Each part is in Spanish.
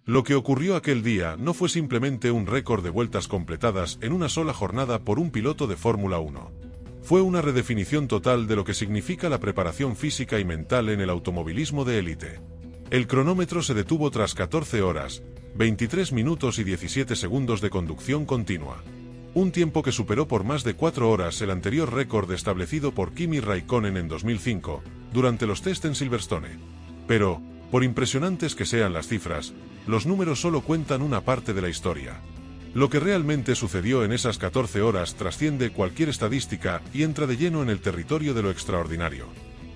Lo que ocurrió aquel día no fue simplemente un récord de vueltas completadas en una sola jornada por un piloto de Fórmula 1. Fue una redefinición total de lo que significa la preparación física y mental en el automovilismo de élite. El cronómetro se detuvo tras 14 horas, 23 minutos y 17 segundos de conducción continua. Un tiempo que superó por más de 4 horas el anterior récord establecido por Kimi Raikkonen en 2005, durante los test en Silverstone. Pero, por impresionantes que sean las cifras, los números solo cuentan una parte de la historia. Lo que realmente sucedió en esas 14 horas trasciende cualquier estadística y entra de lleno en el territorio de lo extraordinario.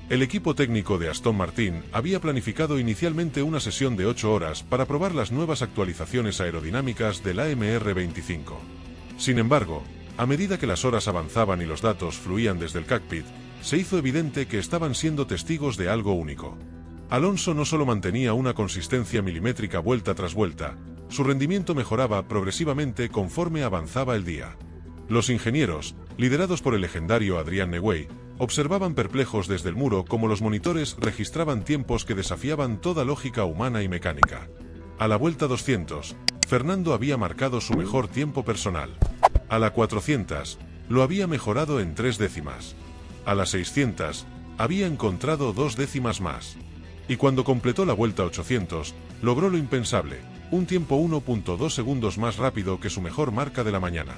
El equipo técnico de Aston Martin había planificado inicialmente una sesión de 8 horas para probar las nuevas actualizaciones aerodinámicas del AMR25. Sin embargo, a medida que las horas avanzaban y los datos fluían desde el cockpit, se hizo evidente que estaban siendo testigos de algo único. Alonso no solo mantenía una consistencia milimétrica vuelta tras vuelta, su rendimiento mejoraba progresivamente conforme avanzaba el día. Los ingenieros, liderados por el legendario Adrian Newey, observaban perplejos desde el muro cómo los monitores registraban tiempos que desafiaban toda lógica humana y mecánica. A la vuelta 200, Fernando había marcado su mejor tiempo personal. A la 400, lo había mejorado en 3 décimas. A las 600, había encontrado 2 décimas más. Y cuando completó la vuelta 800, logró lo impensable, un tiempo 1.2 segundos más rápido que su mejor marca de la mañana.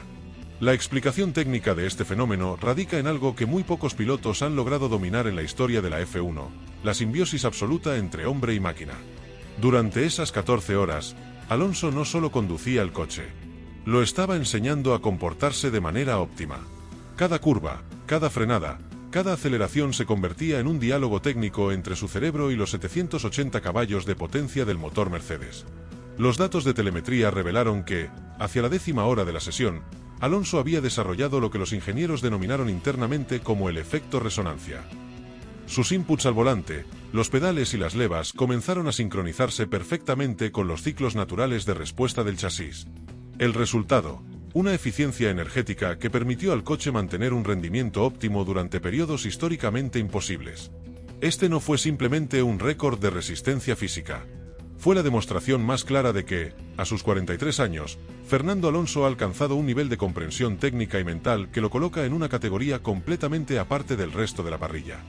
La explicación técnica de este fenómeno radica en algo que muy pocos pilotos han logrado dominar en la historia de la F1, la simbiosis absoluta entre hombre y máquina. Durante esas 14 horas, Alonso no solo conducía el coche, lo estaba enseñando a comportarse de manera óptima. Cada curva, cada frenada, cada aceleración se convertía en un diálogo técnico entre su cerebro y los 780 caballos de potencia del motor Mercedes. Los datos de telemetría revelaron que, hacia la 10ª hora de la sesión, Alonso había desarrollado lo que los ingenieros denominaron internamente como el efecto resonancia. Sus inputs al volante, los pedales y las levas comenzaron a sincronizarse perfectamente con los ciclos naturales de respuesta del chasis. El resultado, una eficiencia energética que permitió al coche mantener un rendimiento óptimo durante periodos históricamente imposibles. Este no fue simplemente un récord de resistencia física. Fue la demostración más clara de que, a sus 43 años, Fernando Alonso ha alcanzado un nivel de comprensión técnica y mental que lo coloca en una categoría completamente aparte del resto de la parrilla.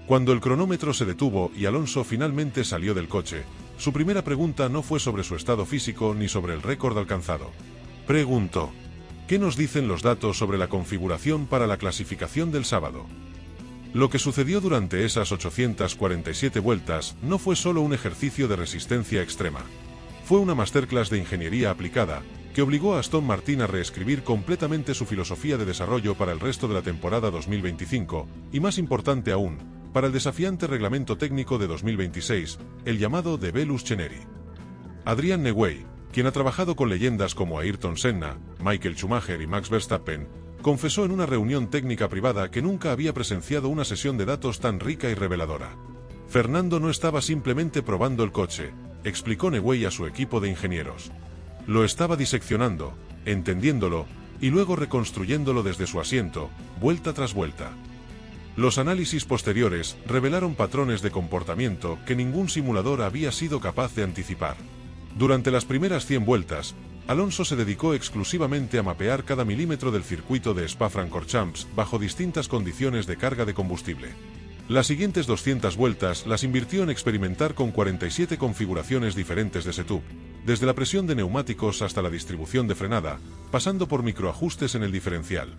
Cuando el cronómetro se detuvo y Alonso finalmente salió del coche, su primera pregunta no fue sobre su estado físico ni sobre el récord alcanzado. Preguntó: ¿qué nos dicen los datos sobre la configuración para la clasificación del sábado? Lo que sucedió durante esas 847 vueltas no fue solo un ejercicio de resistencia extrema. Fue una masterclass de ingeniería aplicada, que obligó a Aston Martin a reescribir completamente su filosofía de desarrollo para el resto de la temporada 2025, y más importante aún, para el desafiante reglamento técnico de 2026, el llamado de Velus Chenery. Adrian Newey, quien ha trabajado con leyendas como Ayrton Senna, Michael Schumacher y Max Verstappen, confesó en una reunión técnica privada que nunca había presenciado una sesión de datos tan rica y reveladora. Fernando no estaba simplemente probando el coche, explicó Newey a su equipo de ingenieros. Lo estaba diseccionando, entendiéndolo, y luego reconstruyéndolo desde su asiento, vuelta tras vuelta. Los análisis posteriores revelaron patrones de comportamiento que ningún simulador había sido capaz de anticipar. Durante las primeras 100 vueltas, Alonso se dedicó exclusivamente a mapear cada milímetro del circuito de Spa-Francorchamps bajo distintas condiciones de carga de combustible. Las siguientes 200 vueltas las invirtió en experimentar con 47 configuraciones diferentes de setup, desde la presión de neumáticos hasta la distribución de frenada, pasando por microajustes en el diferencial.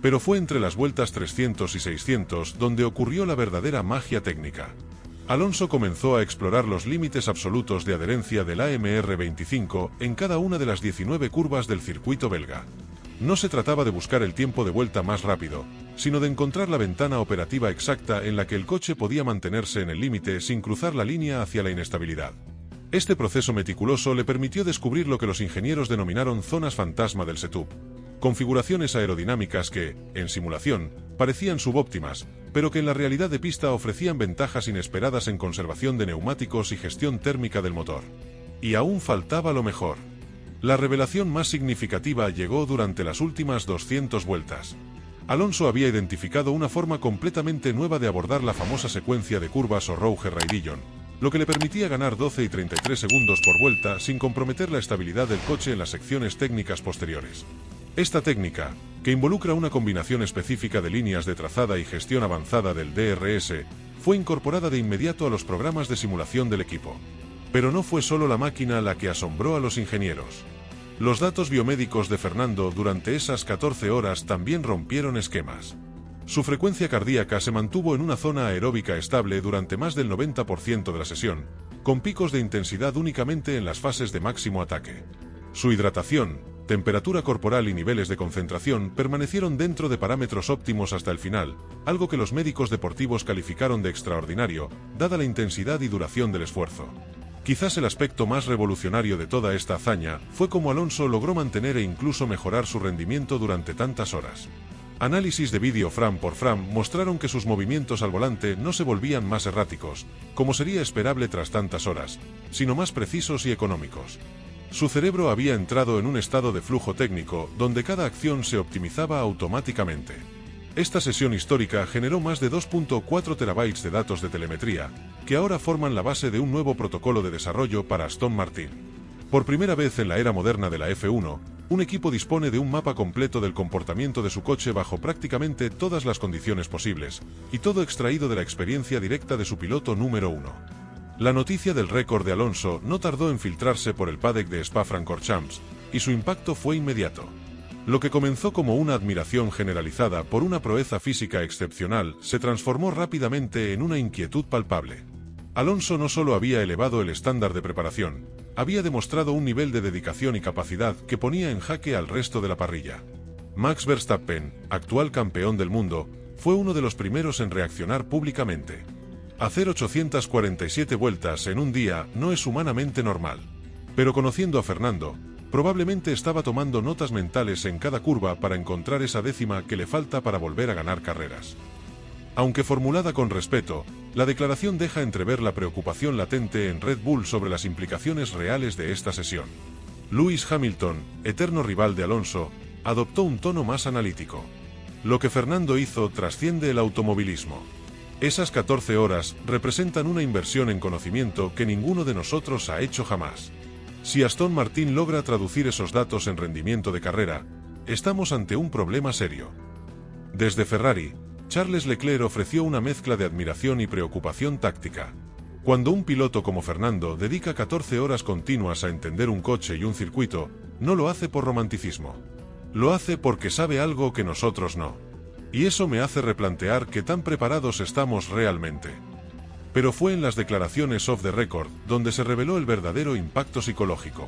Pero fue entre las vueltas 300 y 600 donde ocurrió la verdadera magia técnica. Alonso comenzó a explorar los límites absolutos de adherencia del AMR25 en cada una de las 19 curvas del circuito belga. No se trataba de buscar el tiempo de vuelta más rápido, sino de encontrar la ventana operativa exacta en la que el coche podía mantenerse en el límite sin cruzar la línea hacia la inestabilidad. Este proceso meticuloso le permitió descubrir lo que los ingenieros denominaron zonas fantasma del setup. Configuraciones aerodinámicas que, en simulación, parecían subóptimas, pero que en la realidad de pista ofrecían ventajas inesperadas en conservación de neumáticos y gestión térmica del motor. Y aún faltaba lo mejor. La revelación más significativa llegó durante las últimas 200 vueltas. Alonso había identificado una forma completamente nueva de abordar la famosa secuencia de curvas o Rouge Raidillon, lo que le permitía ganar 12 y 33 segundos por vuelta sin comprometer la estabilidad del coche en las secciones técnicas posteriores. Esta técnica, que involucra una combinación específica de líneas de trazada y gestión avanzada del DRS, fue incorporada de inmediato a los programas de simulación del equipo. Pero no fue solo la máquina la que asombró a los ingenieros. Los datos biomédicos de Fernando durante esas 14 horas también rompieron esquemas. Su frecuencia cardíaca se mantuvo en una zona aeróbica estable durante más del 90% de la sesión, con picos de intensidad únicamente en las fases de máximo ataque. Su hidratación, temperatura corporal y niveles de concentración permanecieron dentro de parámetros óptimos hasta el final, algo que los médicos deportivos calificaron de extraordinario, dada la intensidad y duración del esfuerzo. Quizás el aspecto más revolucionario de toda esta hazaña fue cómo Alonso logró mantener e incluso mejorar su rendimiento durante tantas horas. Análisis de vídeo frame por frame mostraron que sus movimientos al volante no se volvían más erráticos, como sería esperable tras tantas horas, sino más precisos y económicos. Su cerebro había entrado en un estado de flujo técnico donde cada acción se optimizaba automáticamente. Esta sesión histórica generó más de 2.4 terabytes de datos de telemetría, que ahora forman la base de un nuevo protocolo de desarrollo para Aston Martin. Por primera vez en la era moderna de la F1, un equipo dispone de un mapa completo del comportamiento de su coche bajo prácticamente todas las condiciones posibles, y todo extraído de la experiencia directa de su piloto número 1. La noticia del récord de Alonso no tardó en filtrarse por el paddock de Spa-Francorchamps, y su impacto fue inmediato. Lo que comenzó como una admiración generalizada por una proeza física excepcional se transformó rápidamente en una inquietud palpable. Alonso no solo había elevado el estándar de preparación, había demostrado un nivel de dedicación y capacidad que ponía en jaque al resto de la parrilla. Max Verstappen, actual campeón del mundo, fue uno de los primeros en reaccionar públicamente. Hacer 847 vueltas en un día no es humanamente normal. Pero conociendo a Fernando, probablemente estaba tomando notas mentales en cada curva para encontrar esa décima que le falta para volver a ganar carreras. Aunque formulada con respeto, la declaración deja entrever la preocupación latente en Red Bull sobre las implicaciones reales de esta sesión. Lewis Hamilton, eterno rival de Alonso, adoptó un tono más analítico. Lo que Fernando hizo trasciende el automovilismo. Esas 14 horas representan una inversión en conocimiento que ninguno de nosotros ha hecho jamás. Si Aston Martin logra traducir esos datos en rendimiento de carrera, estamos ante un problema serio. Desde Ferrari, Charles Leclerc ofreció una mezcla de admiración y preocupación táctica. Cuando un piloto como Fernando dedica 14 horas continuas a entender un coche y un circuito, no lo hace por romanticismo. Lo hace porque sabe algo que nosotros no. Y eso me hace replantear qué tan preparados estamos realmente. Pero fue en las declaraciones off the record donde se reveló el verdadero impacto psicológico.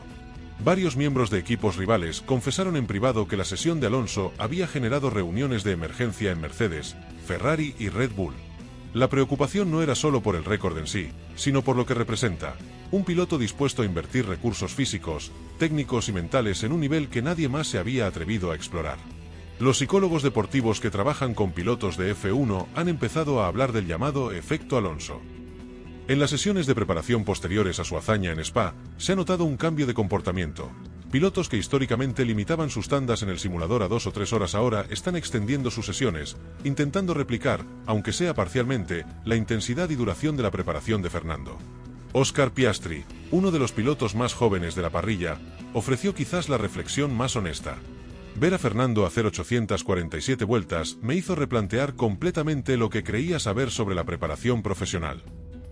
Varios miembros de equipos rivales confesaron en privado que la sesión de Alonso había generado reuniones de emergencia en Mercedes, Ferrari y Red Bull. La preocupación no era solo por el récord en sí, sino por lo que representa: un piloto dispuesto a invertir recursos físicos, técnicos y mentales en un nivel que nadie más se había atrevido a explorar. Los psicólogos deportivos que trabajan con pilotos de F1 han empezado a hablar del llamado efecto Alonso. En las sesiones de preparación posteriores a su hazaña en Spa, se ha notado un cambio de comportamiento. Pilotos que históricamente limitaban sus tandas en el simulador a 2 o 3 horas ahora están extendiendo sus sesiones, intentando replicar, aunque sea parcialmente, la intensidad y duración de la preparación de Fernando. Oscar Piastri, uno de los pilotos más jóvenes de la parrilla, ofreció quizás la reflexión más honesta. Ver a Fernando hacer 847 vueltas me hizo replantear completamente lo que creía saber sobre la preparación profesional.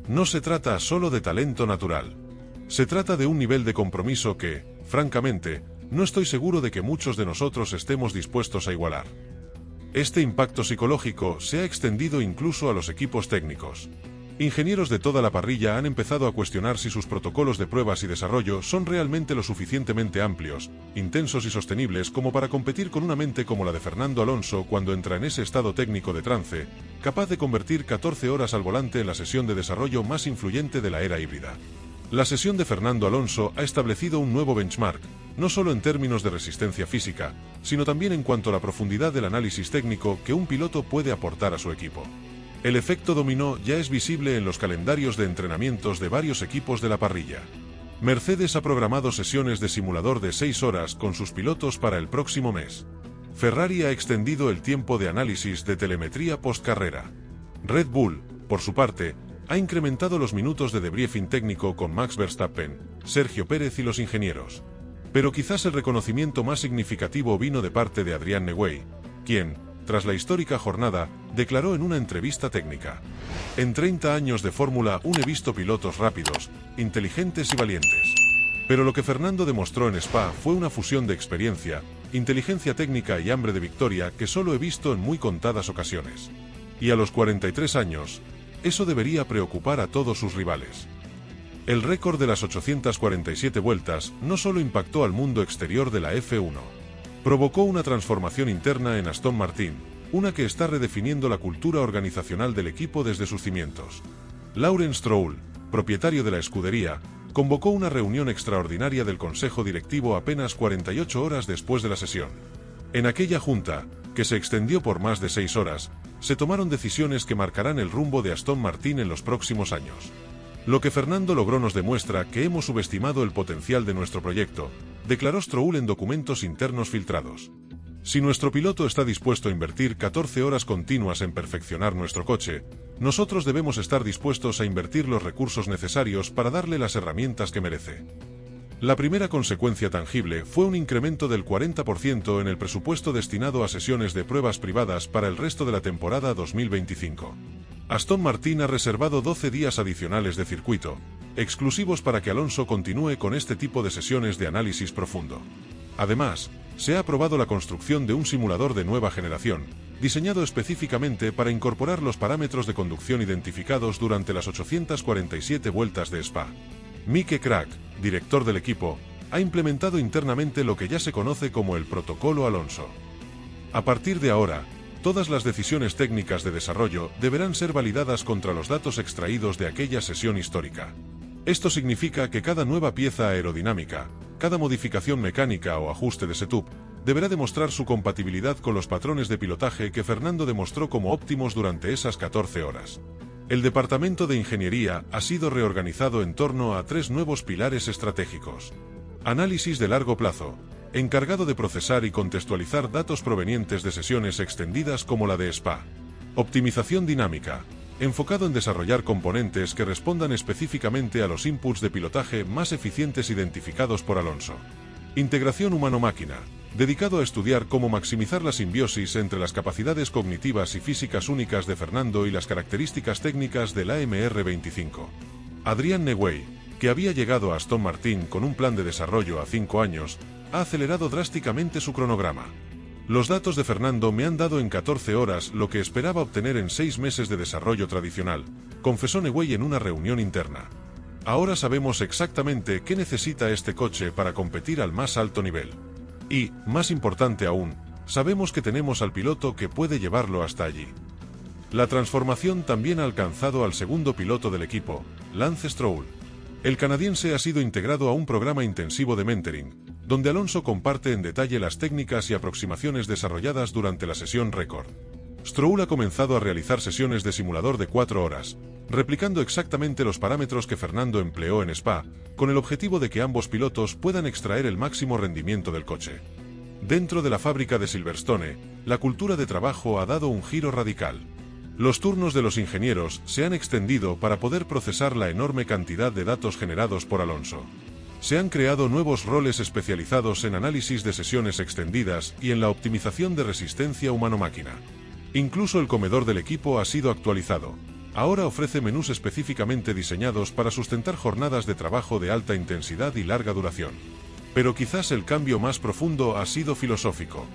No se trata solo de talento natural. Se trata de un nivel de compromiso que, francamente, no estoy seguro de que muchos de nosotros estemos dispuestos a igualar. Este impacto psicológico se ha extendido incluso a los equipos técnicos. Ingenieros de toda la parrilla han empezado a cuestionar si sus protocolos de pruebas y desarrollo son realmente lo suficientemente amplios, intensos y sostenibles como para competir con una mente como la de Fernando Alonso cuando entra en ese estado técnico de trance, capaz de convertir 14 horas al volante en la sesión de desarrollo más influyente de la era híbrida. La sesión de Fernando Alonso ha establecido un nuevo benchmark, no solo en términos de resistencia física, sino también en cuanto a la profundidad del análisis técnico que un piloto puede aportar a su equipo. El efecto dominó ya es visible en los calendarios de entrenamientos de varios equipos de la parrilla. Mercedes ha programado sesiones de simulador de 6 horas con sus pilotos para el próximo mes. Ferrari ha extendido el tiempo de análisis de telemetría postcarrera. Red Bull, por su parte, ha incrementado los minutos de debriefing técnico con Max Verstappen, Sergio Pérez y los ingenieros. Pero quizás el reconocimiento más significativo vino de parte de Adrian Newey, quien, tras la histórica jornada, declaró en una entrevista técnica: "En 30 años de Fórmula 1 he visto pilotos rápidos, inteligentes y valientes. Pero lo que Fernando demostró en Spa fue una fusión de experiencia, inteligencia técnica y hambre de victoria que solo he visto en muy contadas ocasiones. Y a los 43 años, eso debería preocupar a todos sus rivales". El récord de las 847 vueltas no solo impactó al mundo exterior de la F1. Provocó una transformación interna en Aston Martin, una que está redefiniendo la cultura organizacional del equipo desde sus cimientos. Lawrence Stroll, propietario de la escudería, convocó una reunión extraordinaria del Consejo Directivo apenas 48 horas después de la sesión. En aquella junta, que se extendió por más de 6 horas, se tomaron decisiones que marcarán el rumbo de Aston Martin en los próximos años. Lo que Fernando logró nos demuestra que hemos subestimado el potencial de nuestro proyecto, declaró Stroll en documentos internos filtrados. Si nuestro piloto está dispuesto a invertir 14 horas continuas en perfeccionar nuestro coche, nosotros debemos estar dispuestos a invertir los recursos necesarios para darle las herramientas que merece. La primera consecuencia tangible fue un incremento del 40% en el presupuesto destinado a sesiones de pruebas privadas para el resto de la temporada 2025. Aston Martin ha reservado 12 días adicionales de circuito, exclusivos para que Alonso continúe con este tipo de sesiones de análisis profundo. Además, se ha aprobado la construcción de un simulador de nueva generación, diseñado específicamente para incorporar los parámetros de conducción identificados durante las 847 vueltas de Spa. Mike Crack, director del equipo, ha implementado internamente lo que ya se conoce como el Protocolo Alonso. A partir de ahora, todas las decisiones técnicas de desarrollo deberán ser validadas contra los datos extraídos de aquella sesión histórica. Esto significa que cada nueva pieza aerodinámica, cada modificación mecánica o ajuste de setup, deberá demostrar su compatibilidad con los patrones de pilotaje que Fernando demostró como óptimos durante esas 14 horas. El departamento de ingeniería ha sido reorganizado en torno a 3 nuevos pilares estratégicos. Análisis de largo plazo, encargado de procesar y contextualizar datos provenientes de sesiones extendidas como la de Spa. Optimización dinámica, enfocado en desarrollar componentes que respondan específicamente a los inputs de pilotaje más eficientes identificados por Alonso. Integración humano-máquina, dedicado a estudiar cómo maximizar la simbiosis entre las capacidades cognitivas y físicas únicas de Fernando y las características técnicas del AMR25. Adrian Newey, que había llegado a Aston Martin con un plan de desarrollo a 5 años, ha acelerado drásticamente su cronograma. Los datos de Fernando me han dado en 14 horas lo que esperaba obtener en 6 meses de desarrollo tradicional, confesó Newey en una reunión interna. Ahora sabemos exactamente qué necesita este coche para competir al más alto nivel. Y, más importante aún, sabemos que tenemos al piloto que puede llevarlo hasta allí. La transformación también ha alcanzado al segundo piloto del equipo, Lance Stroll. El canadiense ha sido integrado a un programa intensivo de mentoring, donde Alonso comparte en detalle las técnicas y aproximaciones desarrolladas durante la sesión récord. Stroll ha comenzado a realizar sesiones de simulador de 4 horas, replicando exactamente los parámetros que Fernando empleó en Spa, con el objetivo de que ambos pilotos puedan extraer el máximo rendimiento del coche. Dentro de la fábrica de Silverstone, la cultura de trabajo ha dado un giro radical. Los turnos de los ingenieros se han extendido para poder procesar la enorme cantidad de datos generados por Alonso. Se han creado nuevos roles especializados en análisis de sesiones extendidas y en la optimización de resistencia humano-máquina. Incluso el comedor del equipo ha sido actualizado. Ahora ofrece menús específicamente diseñados para sustentar jornadas de trabajo de alta intensidad y larga duración. Pero quizás el cambio más profundo ha sido filosófico.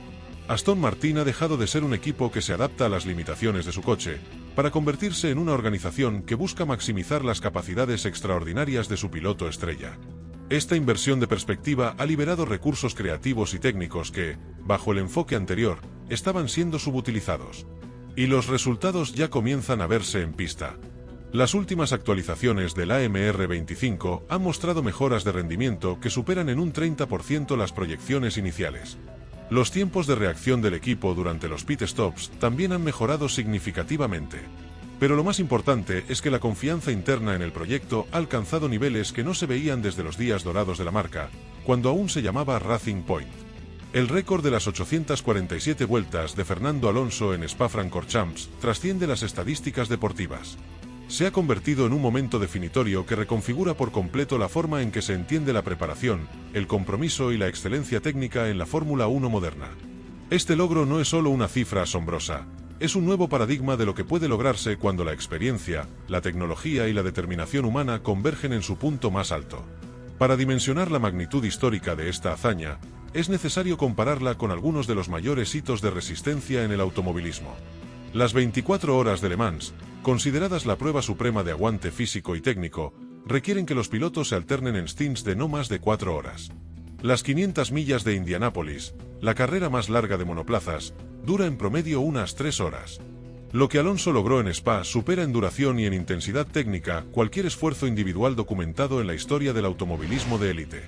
Aston Martin ha dejado de ser un equipo que se adapta a las limitaciones de su coche, para convertirse en una organización que busca maximizar las capacidades extraordinarias de su piloto estrella. Esta inversión de perspectiva ha liberado recursos creativos y técnicos que, bajo el enfoque anterior, estaban siendo subutilizados. Y los resultados ya comienzan a verse en pista. Las últimas actualizaciones del AMR25 han mostrado mejoras de rendimiento que superan en un 30% las proyecciones iniciales. Los tiempos de reacción del equipo durante los pit stops también han mejorado significativamente. Pero lo más importante es que la confianza interna en el proyecto ha alcanzado niveles que no se veían desde los días dorados de la marca, cuando aún se llamaba Racing Point. El récord de las 847 vueltas de Fernando Alonso en Spa-Francorchamps trasciende las estadísticas deportivas. se ha convertido en un momento definitorio que reconfigura por completo la forma en que se entiende la preparación, el compromiso y la excelencia técnica en la Fórmula 1 moderna. Este logro no es solo una cifra asombrosa, es un nuevo paradigma de lo que puede lograrse cuando la experiencia, la tecnología y la determinación humana convergen en su punto más alto. Para dimensionar la magnitud histórica de esta hazaña, es necesario compararla con algunos de los mayores hitos de resistencia en el automovilismo. Las 24 horas de Le Mans, consideradas la prueba suprema de aguante físico y técnico, requieren que los pilotos se alternen en stints de no más de 4 horas. Las 500 millas de Indianápolis, la carrera más larga de monoplazas, dura en promedio unas 3 horas. Lo que Alonso logró en Spa supera en duración y en intensidad técnica cualquier esfuerzo individual documentado en la historia del automovilismo de élite.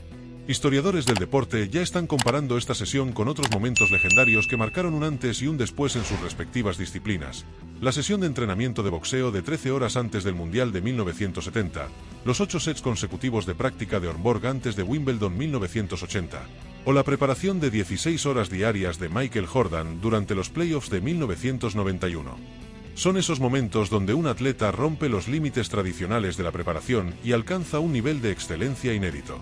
Historiadores del deporte ya están comparando esta sesión con otros momentos legendarios que marcaron un antes y un después en sus respectivas disciplinas. La sesión de entrenamiento de boxeo de 13 horas antes del Mundial de 1970, los 8 sets consecutivos de práctica de Ornborg antes de Wimbledon 1980, o la preparación de 16 horas diarias de Michael Jordan durante los playoffs de 1991. Son esos momentos donde un atleta rompe los límites tradicionales de la preparación y alcanza un nivel de excelencia inédito.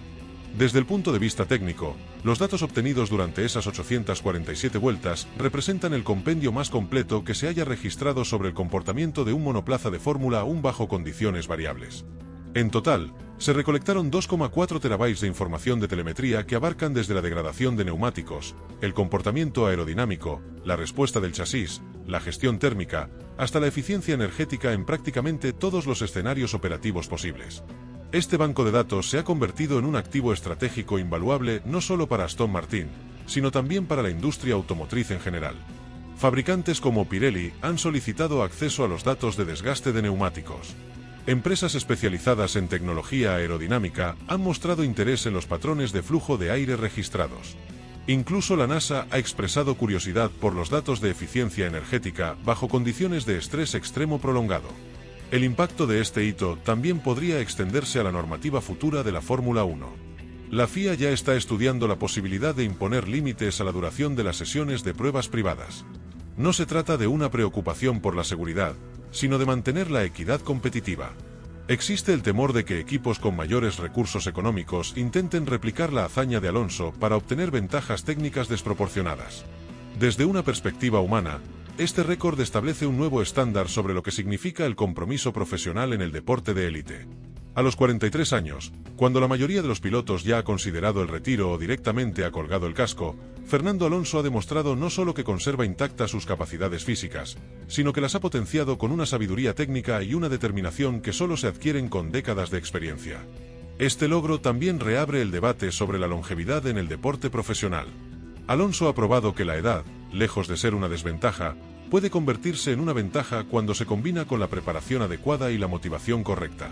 Desde el punto de vista técnico, los datos obtenidos durante esas 847 vueltas representan el compendio más completo que se haya registrado sobre el comportamiento de un monoplaza de Fórmula 1 bajo condiciones variables. En total, se recolectaron 2,4 terabytes de información de telemetría que abarcan desde la degradación de neumáticos, el comportamiento aerodinámico, la respuesta del chasis, la gestión térmica, hasta la eficiencia energética en prácticamente todos los escenarios operativos posibles. Este banco de datos se ha convertido en un activo estratégico invaluable no solo para Aston Martin, sino también para la industria automotriz en general. Fabricantes como Pirelli han solicitado acceso a los datos de desgaste de neumáticos. Empresas especializadas en tecnología aerodinámica han mostrado interés en los patrones de flujo de aire registrados. Incluso la NASA ha expresado curiosidad por los datos de eficiencia energética bajo condiciones de estrés extremo prolongado. El impacto de este hito también podría extenderse a la normativa futura de la Fórmula 1. La FIA ya está estudiando la posibilidad de imponer límites a la duración de las sesiones de pruebas privadas. No se trata de una preocupación por la seguridad, sino de mantener la equidad competitiva. Existe el temor de que equipos con mayores recursos económicos intenten replicar la hazaña de Alonso para obtener ventajas técnicas desproporcionadas. Desde una perspectiva humana, este récord establece un nuevo estándar sobre lo que significa el compromiso profesional en el deporte de élite. A los 43 años, cuando la mayoría de los pilotos ya ha considerado el retiro o directamente ha colgado el casco, Fernando Alonso ha demostrado no solo que conserva intactas sus capacidades físicas, sino que las ha potenciado con una sabiduría técnica y una determinación que solo se adquieren con décadas de experiencia. Este logro también reabre el debate sobre la longevidad en el deporte profesional. Alonso ha probado que la edad, lejos de ser una desventaja, puede convertirse en una ventaja cuando se combina con la preparación adecuada y la motivación correcta.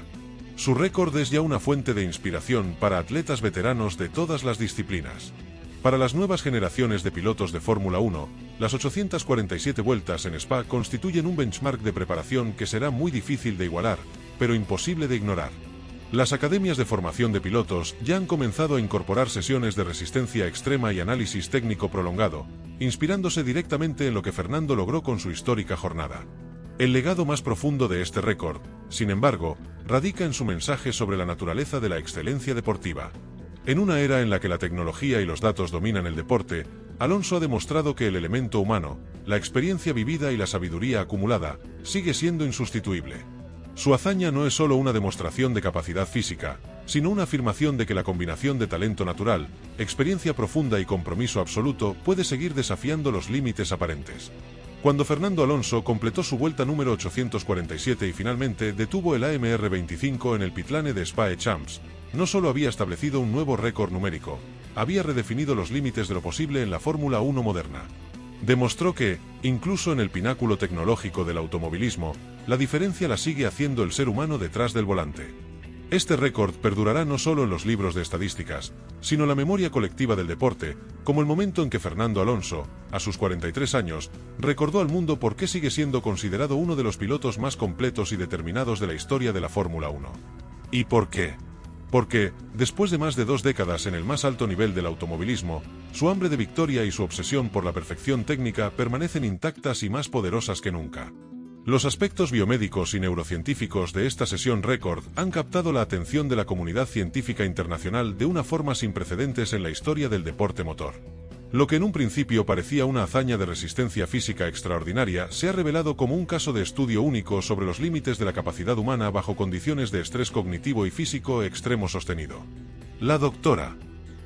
Su récord es ya una fuente de inspiración para atletas veteranos de todas las disciplinas. Para las nuevas generaciones de pilotos de Fórmula 1, las 847 vueltas en Spa constituyen un benchmark de preparación que será muy difícil de igualar, pero imposible de ignorar. Las academias de formación de pilotos ya han comenzado a incorporar sesiones de resistencia extrema y análisis técnico prolongado, inspirándose directamente en lo que Fernando logró con su histórica jornada. El legado más profundo de este récord, sin embargo, radica en su mensaje sobre la naturaleza de la excelencia deportiva. En una era en la que la tecnología y los datos dominan el deporte, Alonso ha demostrado que el elemento humano, la experiencia vivida y la sabiduría acumulada, sigue siendo insustituible. Su hazaña no es solo una demostración de capacidad física, sino una afirmación de que la combinación de talento natural, experiencia profunda y compromiso absoluto puede seguir desafiando los límites aparentes. Cuando Fernando Alonso completó su vuelta número 847 y finalmente detuvo el AMR 25 en el pitlane de Spa-Champs, no solo había establecido un nuevo récord numérico, había redefinido los límites de lo posible en la Fórmula 1 moderna. Demostró que, incluso en el pináculo tecnológico del automovilismo, la diferencia la sigue haciendo el ser humano detrás del volante. Este récord perdurará no solo en los libros de estadísticas, sino en la memoria colectiva del deporte, como el momento en que Fernando Alonso, a sus 43 años, recordó al mundo por qué sigue siendo considerado uno de los pilotos más completos y determinados de la historia de la Fórmula 1. ¿Y por qué? Porque, después de más de 2 décadas en el más alto nivel del automovilismo, su hambre de victoria y su obsesión por la perfección técnica permanecen intactas y más poderosas que nunca. Los aspectos biomédicos y neurocientíficos de esta sesión récord han captado la atención de la comunidad científica internacional de una forma sin precedentes en la historia del deporte motor. Lo que en un principio parecía una hazaña de resistencia física extraordinaria se ha revelado como un caso de estudio único sobre los límites de la capacidad humana bajo condiciones de estrés cognitivo y físico extremo sostenido. La doctora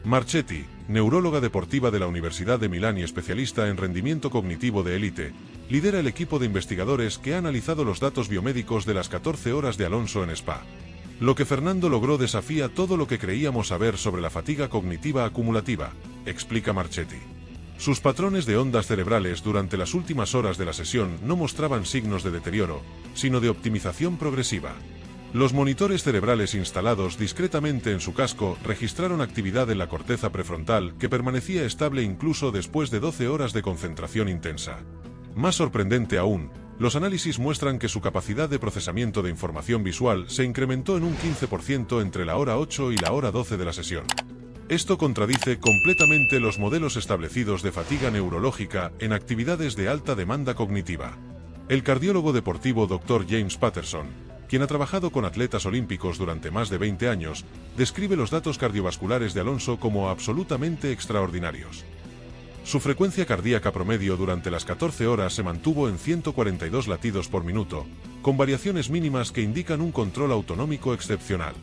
Marchetti, neuróloga deportiva de la Universidad de Milán y especialista en rendimiento cognitivo de élite, lidera el equipo de investigadores que ha analizado los datos biomédicos de las 14 horas de Alonso en Spa. Lo que Fernando logró desafía todo lo que creíamos saber sobre la fatiga cognitiva acumulativa, explica Marchetti. Sus patrones de ondas cerebrales durante las últimas horas de la sesión no mostraban signos de deterioro, sino de optimización progresiva. Los monitores cerebrales instalados discretamente en su casco registraron actividad en la corteza prefrontal que permanecía estable incluso después de 12 horas de concentración intensa. Más sorprendente aún, los análisis muestran que su capacidad de procesamiento de información visual se incrementó en un 15% entre la hora 8 y la hora 12 de la sesión. Esto contradice completamente los modelos establecidos de fatiga neurológica en actividades de alta demanda cognitiva. El cardiólogo deportivo Dr. James Patterson, quien ha trabajado con atletas olímpicos durante más de 20 años, describe los datos cardiovasculares de Alonso como absolutamente extraordinarios. Su frecuencia cardíaca promedio durante las 14 horas se mantuvo en 142 latidos por minuto, con variaciones mínimas que indican un control autonómico excepcional.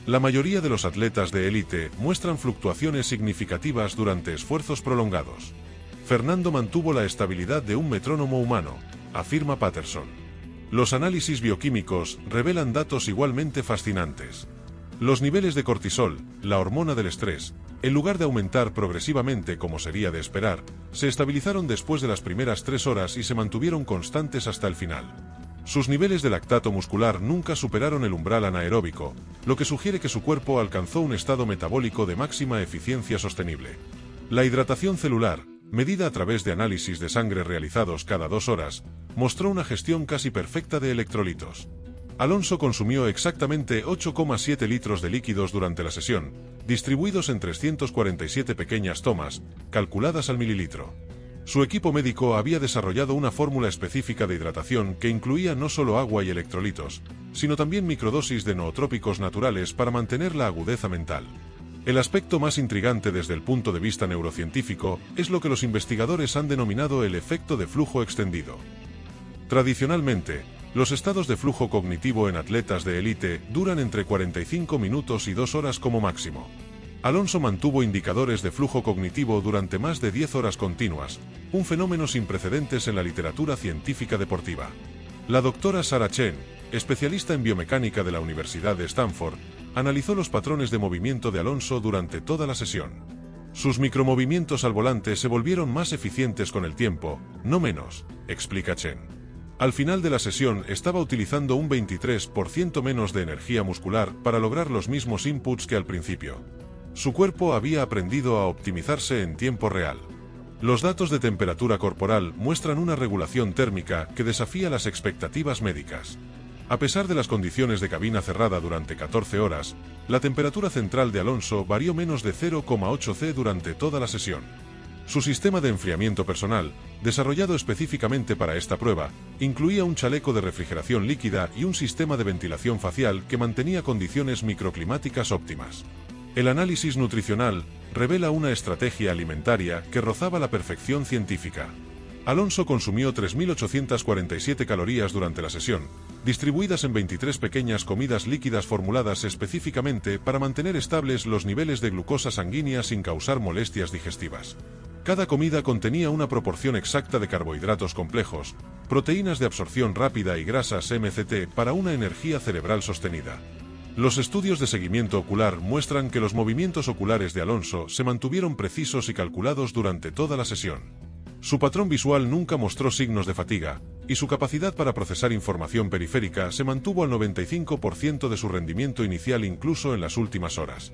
La mayoría de los atletas de élite muestran fluctuaciones significativas durante esfuerzos prolongados. Fernando mantuvo la estabilidad de un metrónomo humano, afirma Patterson. Los análisis bioquímicos revelan datos igualmente fascinantes. Los niveles de cortisol, la hormona del estrés, en lugar de aumentar progresivamente como sería de esperar, se estabilizaron después de las primeras 3 horas y se mantuvieron constantes hasta el final. Sus niveles de lactato muscular nunca superaron el umbral anaeróbico, lo que sugiere que su cuerpo alcanzó un estado metabólico de máxima eficiencia sostenible. La hidratación celular, medida a través de análisis de sangre realizados cada 2 horas, mostró una gestión casi perfecta de electrolitos. Alonso consumió exactamente 8,7 litros de líquidos durante la sesión, distribuidos en 347 pequeñas tomas, calculadas al mililitro. Su equipo médico había desarrollado una fórmula específica de hidratación que incluía no solo agua y electrolitos, sino también microdosis de nootrópicos naturales para mantener la agudeza mental. El aspecto más intrigante desde el punto de vista neurocientífico es lo que los investigadores han denominado el efecto de flujo extendido. Tradicionalmente, los estados de flujo cognitivo en atletas de élite duran entre 45 minutos y 2 horas como máximo. Alonso mantuvo indicadores de flujo cognitivo durante más de 10 horas continuas, un fenómeno sin precedentes en la literatura científica deportiva. La doctora Sarah Chen, especialista en biomecánica de la Universidad de Stanford, analizó los patrones de movimiento de Alonso durante toda la sesión. Sus micromovimientos al volante se volvieron más eficientes con el tiempo, no menos, explica Chen. Al final de la sesión estaba utilizando un 23% menos de energía muscular para lograr los mismos inputs que al principio. Su cuerpo había aprendido a optimizarse en tiempo real. Los datos de temperatura corporal muestran una regulación térmica que desafía las expectativas médicas. A pesar de las condiciones de cabina cerrada durante 14 horas, la temperatura central de Alonso varió menos de 0,8 C durante toda la sesión. Su sistema de enfriamiento personal, desarrollado específicamente para esta prueba, incluía un chaleco de refrigeración líquida y un sistema de ventilación facial que mantenía condiciones microclimáticas óptimas. El análisis nutricional revela una estrategia alimentaria que rozaba la perfección científica. Alonso consumió 3.847 calorías durante la sesión, distribuidas en 23 pequeñas comidas líquidas formuladas específicamente para mantener estables los niveles de glucosa sanguínea sin causar molestias digestivas. Cada comida contenía una proporción exacta de carbohidratos complejos, proteínas de absorción rápida y grasas MCT para una energía cerebral sostenida. Los estudios de seguimiento ocular muestran que los movimientos oculares de Alonso se mantuvieron precisos y calculados durante toda la sesión. Su patrón visual nunca mostró signos de fatiga, y su capacidad para procesar información periférica se mantuvo al 95% de su rendimiento inicial incluso en las últimas horas.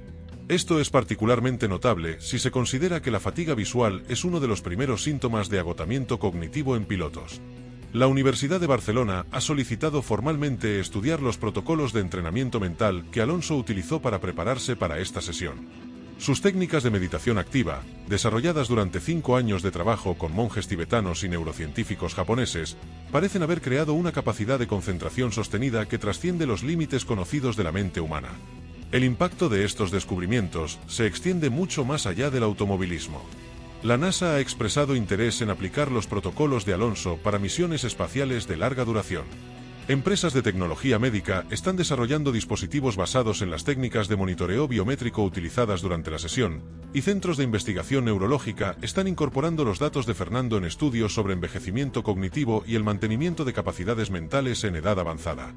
Esto es particularmente notable si se considera que la fatiga visual es uno de los primeros síntomas de agotamiento cognitivo en pilotos. La Universidad de Barcelona ha solicitado formalmente estudiar los protocolos de entrenamiento mental que Alonso utilizó para prepararse para esta sesión. Sus técnicas de meditación activa, desarrolladas durante 5 años de trabajo con monjes tibetanos y neurocientíficos japoneses, parecen haber creado una capacidad de concentración sostenida que trasciende los límites conocidos de la mente humana. El impacto de estos descubrimientos se extiende mucho más allá del automovilismo. La NASA ha expresado interés en aplicar los protocolos de Alonso para misiones espaciales de larga duración. Empresas de tecnología médica están desarrollando dispositivos basados en las técnicas de monitoreo biométrico utilizadas durante la sesión, y centros de investigación neurológica están incorporando los datos de Fernando en estudios sobre envejecimiento cognitivo y el mantenimiento de capacidades mentales en edad avanzada.